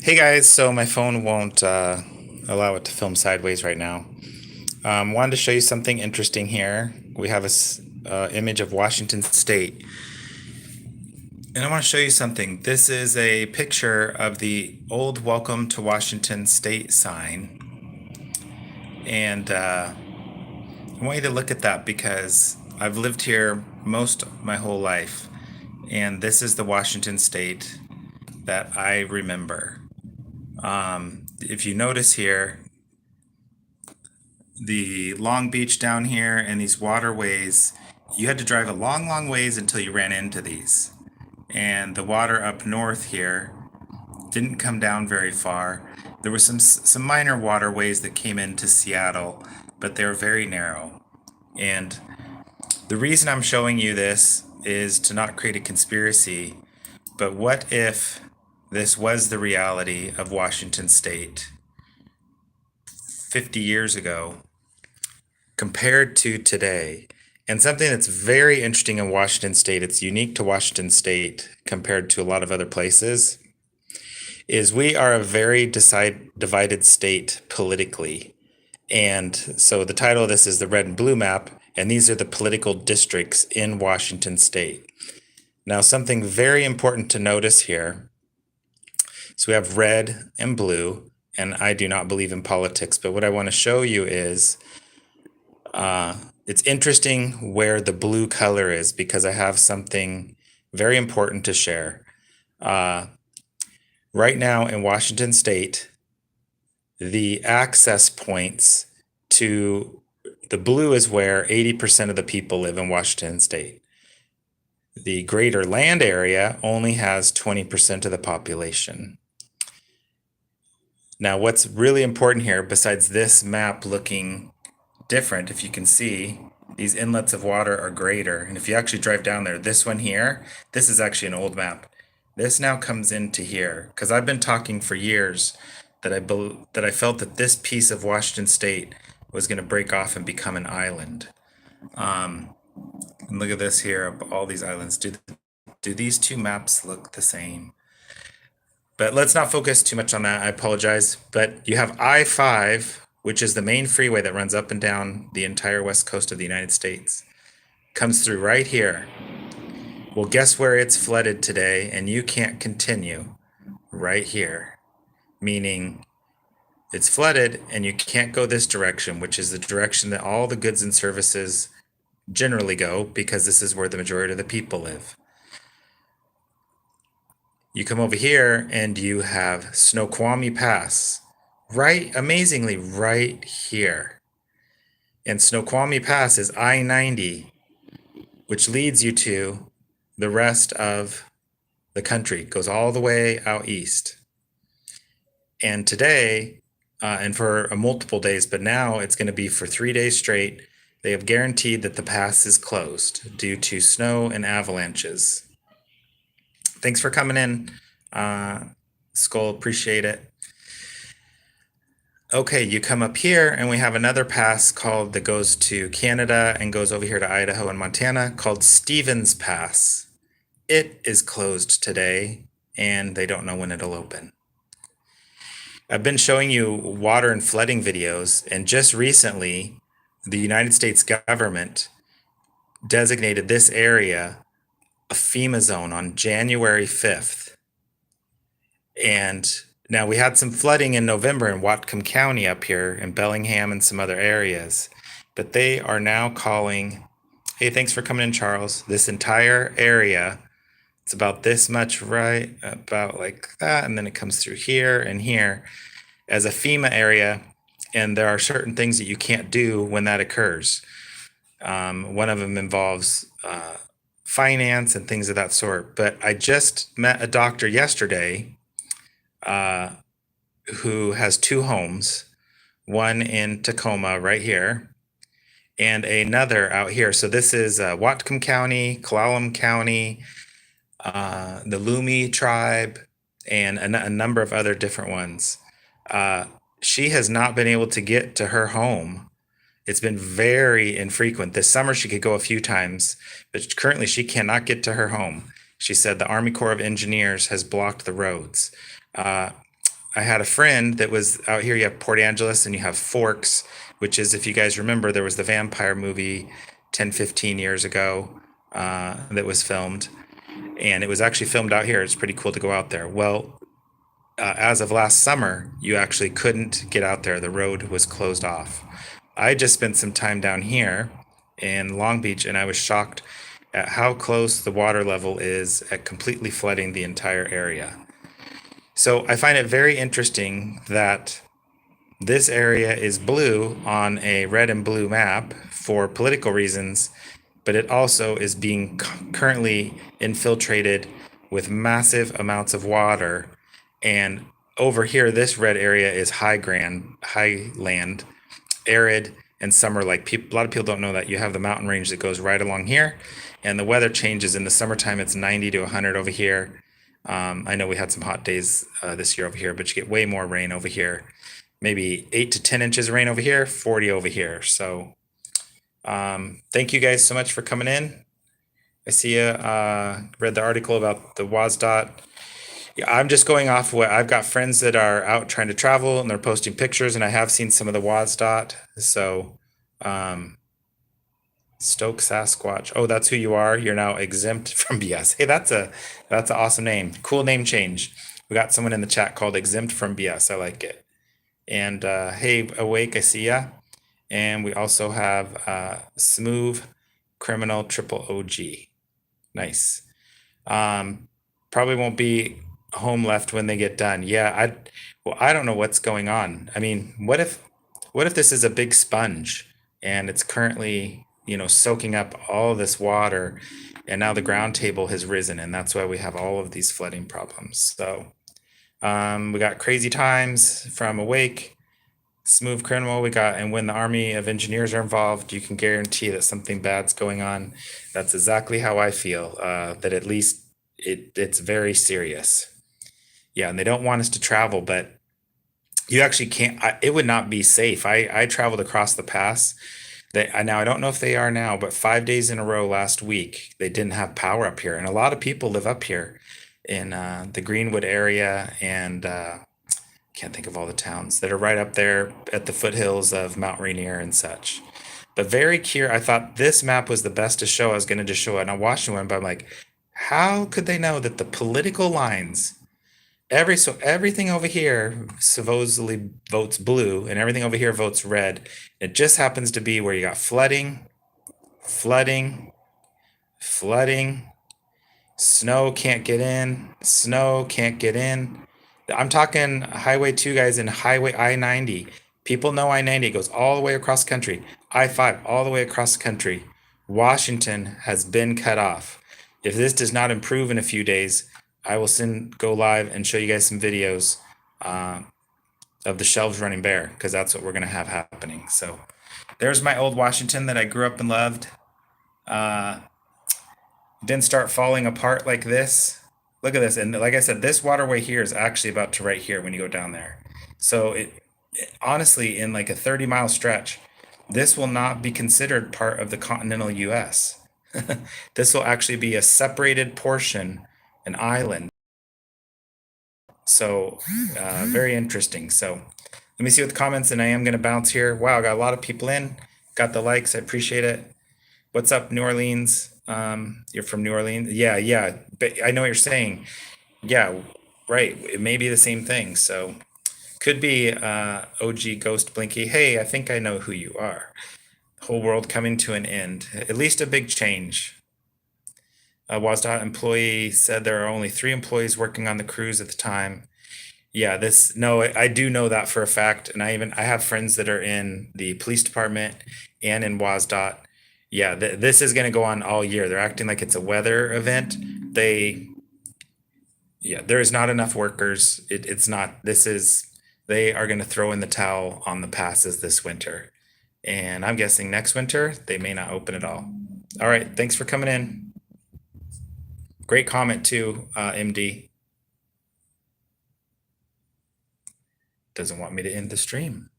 Hey guys, so my phone won't allow it to film sideways right now. Wanted to show you something interesting here. We have a image of Washington State, and I want to show you something. This is a picture of the old Welcome to Washington State sign, and I want you to look at that because I've lived here most of my whole life, and this is the Washington State that I remember. If you notice here, the Long Beach down here and these waterways, you had to drive a long, long ways until you ran into these. And the water up north here didn't come down very far. There were some minor waterways that came into Seattle, but they were very narrow. And the reason I'm showing you this is to not create a conspiracy, but what if this was the reality of Washington State 50 years ago compared to today? And something that's very interesting in Washington State, it's unique to Washington State compared to a lot of other places, is we are a very divided state politically. And so the title of this is the Red and Blue Map, and these are the political districts in Washington State. Now, something very important to notice here, so we have red and blue, and I do not believe in politics, but what I want to show you is it's interesting where the blue color is because I have something very important to share. Right now in Washington State, the access points to the blue is where 80% of the people live in Washington State. The greater land area only has 20% of the population. Now, what's really important here, besides this map looking different, if you can see, these inlets of water are greater. And if you actually drive down there, this one here, this is actually an old map. This now comes into here because I've been talking for years that I felt that this piece of Washington State was going to break off and become an island. And look at this here, all these islands. Do these two maps look the same? But let's not focus too much on that. I apologize. But you have I-5, which is the main freeway that runs up and down the entire west coast of the United States. Comes through right here. Well, guess where it's flooded today, and you can't continue? Right here. Meaning it's flooded and you can't go this direction, which is the direction that all the goods and services generally go because this is where the majority of the people live. You come over here and you have Snoqualmie Pass, right, amazingly, right here. And Snoqualmie Pass is I-90, which leads you to the rest of the country, goes all the way out east. And today, and for multiple days, but now it's going to be for 3 days straight, they have guaranteed that the pass is closed due to snow and avalanches. Thanks for coming in, Skull, appreciate it. Okay, you come up here and we have another pass called that goes to Canada and goes over here to Idaho and Montana called Stevens Pass. It is closed today and they don't know when it'll open. I've been showing you water and flooding videos, and just recently, the United States government designated this area a FEMA zone on January 5th. And now we had some flooding in November in Whatcom County up here in Bellingham and some other areas, but they are now calling, hey, thanks for coming in, Charles, this entire area, it's about this much, right? About like that, and then it comes through here and here as a FEMA area, and there are certain things that you can't do when that occurs. One of them involves finance and things of that sort. But I just met a doctor yesterday who has two homes, one in Tacoma right here, and another out here. So this is Whatcom County, Clallam County, the Lumi tribe, and a number of other different ones. She has not been able to get to her home. It's been very infrequent. This summer she could go a few times, but currently she cannot get to her home. She said the Army Corps of Engineers has blocked the roads. I had a friend that was out here. You have Port Angeles and you have Forks, which is, if you guys remember, there was the vampire movie 10, 15 years ago that was filmed. And it was actually filmed out here. It's pretty cool to go out there. Well, as of last summer, you actually couldn't get out there. The road was closed off. I just spent some time down here in Long Beach, and I was shocked at how close the water level is at completely flooding the entire area. So I find it very interesting that this area is blue on a red and blue map for political reasons, but it also is being currently infiltrated with massive amounts of water. And over here, this red area is highland, arid, and summer. Like a lot of people don't know that you have the mountain range that goes right along here, and the weather changes. In the summertime, it's 90 to 100 over here. I know we had some hot days this year over here, but you get way more rain over here. Maybe 8 to 10 inches of rain over here, 40 over here. So thank you guys so much for coming in. I see you read the article about the WASDOT. Yeah, I'm just going off what I've got friends that are out trying to travel and they're posting pictures, and I have seen some of the WASDOT. So um, Stoke Sasquatch. Oh, that's who you are. You're now exempt from BS. Hey, that's an awesome name. Cool name change. We got someone in the chat called exempt from BS. I like it. And hey, Awake, I see ya. And we also have Smooth Criminal Triple OG. Nice. Probably won't be home left when they get done. Yeah, I don't know what's going on. I mean, what if this is a big sponge and it's currently, soaking up all this water, and now the ground table has risen, and that's why we have all of these flooding problems. So we got Crazy Times from Awake, Smooth Criminal. We got, and when the Army of Engineers are involved, you can guarantee that something bad's going on. That's exactly how I feel. That at least it's very serious. Yeah, and they don't want us to travel, but you actually can't. It would not be safe. I traveled across the pass. Now I don't know if they are now, but 5 days in a row last week they didn't have power up here, and a lot of people live up here in the Greenwood area, and can't think of all the towns that are right up there at the foothills of Mount Rainier and such. But very curious. I thought this map was the best to show. I was going to just show it, and I watched one, but I'm like, how could they know that the political lines, everything over here supposedly votes blue, and everything over here votes red. It just happens to be where you got flooding, flooding, flooding. Snow can't get in. Snow can't get in. I'm talking Highway 2 guys and Highway I-90. People know I-90 goes all the way across the country. I-5 all the way across the country. Washington has been cut off. If this does not improve in a few days, I will go live and show you guys some videos of the shelves running bare, because that's what we're going to have happening. So there's my old Washington that I grew up and loved. Didn't start falling apart like this. Look at this. And like I said, this waterway here is actually about to right here when you go down there. So honestly, in like a 30-mile stretch, this will not be considered part of the continental US. This will actually be a separated portion, an island. So very interesting. So let me see what the comments, and I am going to bounce here. Wow, I got a lot of people in. Got the likes. I appreciate it. What's up, New Orleans? You're from New Orleans? Yeah. But I know what you're saying. Yeah, right. It may be the same thing. So could be OG Ghost Blinky. Hey, I think I know who you are. Whole world coming to an end. At least a big change. WASDOT employee said there are only 3 employees working on the cruise at the time. Yeah, I do know that for a fact, and I have friends that are in the police department and in WASDOT. Yeah, this is going to go on all year. They're acting like it's a weather event. There is not enough workers. It's not. They are going to throw in the towel on the passes this winter, and I'm guessing next winter they may not open at all. All right, thanks for coming in. Great comment too, MD. Doesn't want me to end the stream.